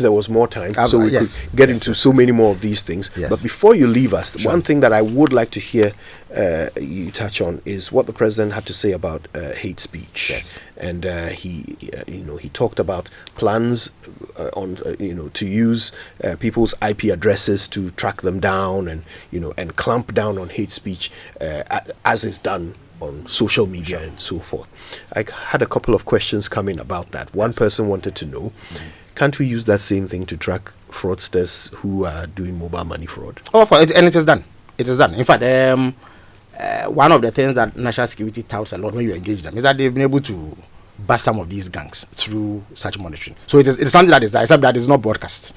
there was more time, so we could get into so many more of these things. But before you leave us, one thing that I would like to hear you touch on is what the president had to say about hate speech. And he talked about plans on to use people's IP addresses to track them down and clamp down on hate speech as is done on social media and so forth. I had a couple of questions coming about that. One person wanted to know, can't we use that same thing to track fraudsters who are doing mobile money fraud? And it is done. It is done. In fact, one of the things that national security touts a lot when you engage them is that they've been able to bust some of these gangs through such monitoring. So it is something that is there, except that it's not broadcast.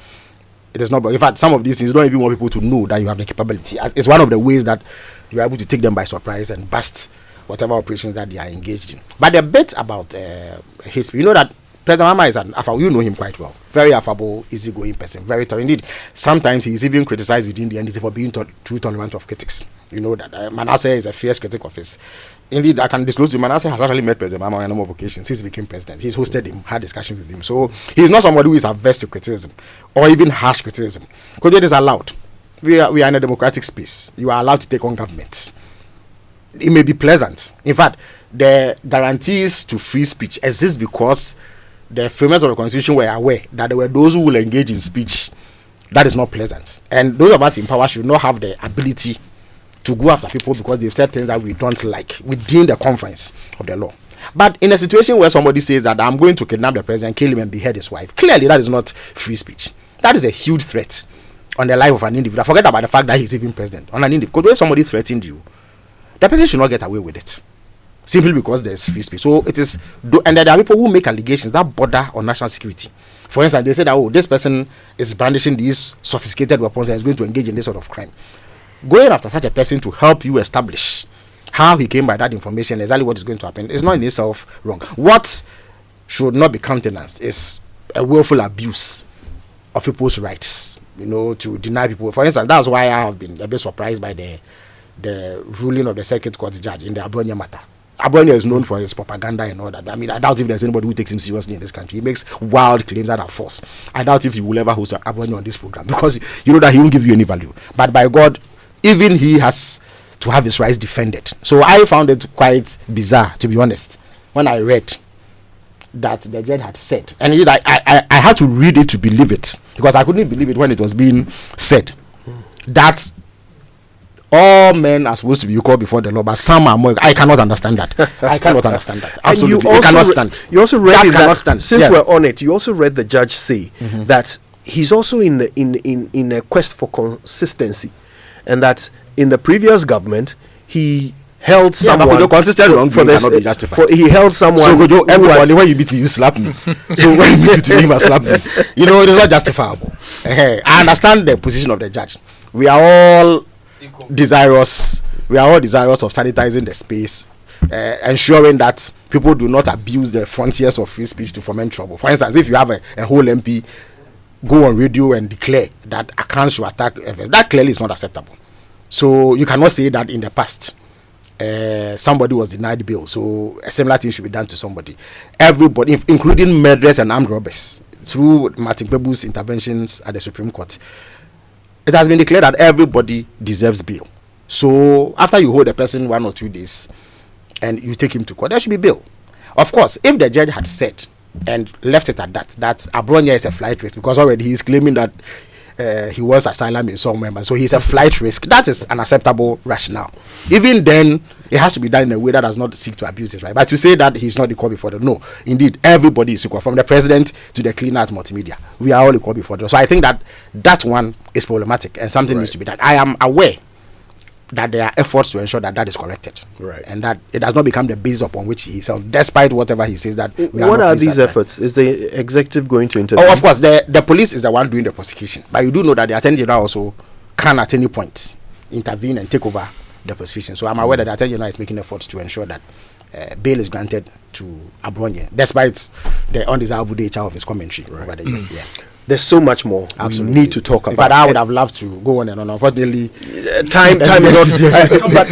It is not. In fact, some of these things you don't even want people to know that you have the capability. It's one of the ways that you are able to take them by surprise and bust whatever operations that they are engaged in. But the bit about hate speech, you know that President Mama is an affable, you know him quite well. Very affable, easygoing person, very tolerant. Indeed, sometimes he is even criticized within the NDC for being too tolerant of critics. You know that Manasseh is a fierce critic of his. Indeed, I can disclose to you, Manasseh has actually met President Mama on a number of occasions since he became president. He's hosted him, had discussions with him. So he's not somebody who is averse to criticism or even harsh criticism. Because it is allowed. We are in a democratic space. You are allowed to take on governments. It may be pleasant. In fact, the guarantees to free speech exist because the framers of the constitution were aware that there were those who will engage in speech that is not pleasant, and those of us in power should not have the ability to go after people because they've said things that we don't like within the confines of the law. But in a situation where somebody says that I'm going to kidnap the president, kill him and behead his wife, clearly that is not free speech. That is a huge threat on the life of an individual. Forget about the fact that he's even president. On an individual, because if somebody threatened you, the person should not get away with it simply because there's free speech. So it is, and there are people who make allegations that border on national security. For instance, they say that this person is brandishing these sophisticated weapons and is going to engage in this sort of crime. Going after such a person to help you establish how he came by that information, exactly what is going to happen, is not in itself wrong. What should not be countenanced is a willful abuse of people's rights, to deny people. For instance, that's why I have been a bit surprised by the ruling of the circuit court judge in the Abronye matter. Abronye is known for his propaganda and all that. I mean, I doubt if there's anybody who takes him seriously in this country. He makes wild claims that are false. I doubt if you will ever host Abronye on this program because you know that he won't give you any value. But by God, even he has to have his rights defended. So I found it quite bizarre, to be honest, when I read that the judge had said, and I had to read it to believe it because I couldn't believe it when it was being said that all men are supposed to be equal before the law, but some are more. I cannot understand that. I cannot understand that. Absolutely, and it cannot stand. You also read that cannot stand. Since we're on it, you also read the judge say that he's also in a quest for consistency, and that in the previous government he held someone. But consistent wrongdoing cannot be justified. He held someone. So everybody, when you beat me, you slap me. So when you beat me, you must slap me. It is not justifiable. I understand the position of the judge. We are all desirous of sanitizing the space, ensuring that people do not abuse the frontiers of free speech to foment trouble. For instance, if you have a whole MP go on radio and declare that accounts should attack FS, that clearly is not acceptable. So you cannot say that in the past somebody was denied bail, so a similar thing should be done to somebody. Everybody, including murderers and armed robbers, through Martin Bebu's interventions at the Supreme Court, it has been declared that everybody deserves bail. So after you hold a person 1 or 2 days and you take him to court, there should be bail. Of course, if the judge had said and left it at that Abronye is a flight risk, because already he is claiming that he wants asylum in some members, so he's a flight risk, that is an acceptable rationale. Even then, it has to be done in a way that does not seek to abuse his right. But to say that he's not equal before the law, indeed, everybody is equal, from the president to the cleaner at multimedia. We are all equal before the law. So I think that one is problematic and something needs to be done. I am aware that there are efforts to ensure that is corrected, and that it does not become the basis upon which he sells, despite whatever he says that. What are these efforts? Is the executive going to intervene? Oh, of course, the police is the one doing the prosecution, but you do know that the Attorney General also can at any point intervene and take over the prosecution. So I'm aware that the Attorney General is making efforts to ensure that bail is granted to Abronye, despite the undesirable nature of his commentary over the years. There's so much more we need to talk about. But I would have loved to go on and on. Unfortunately, time is not. But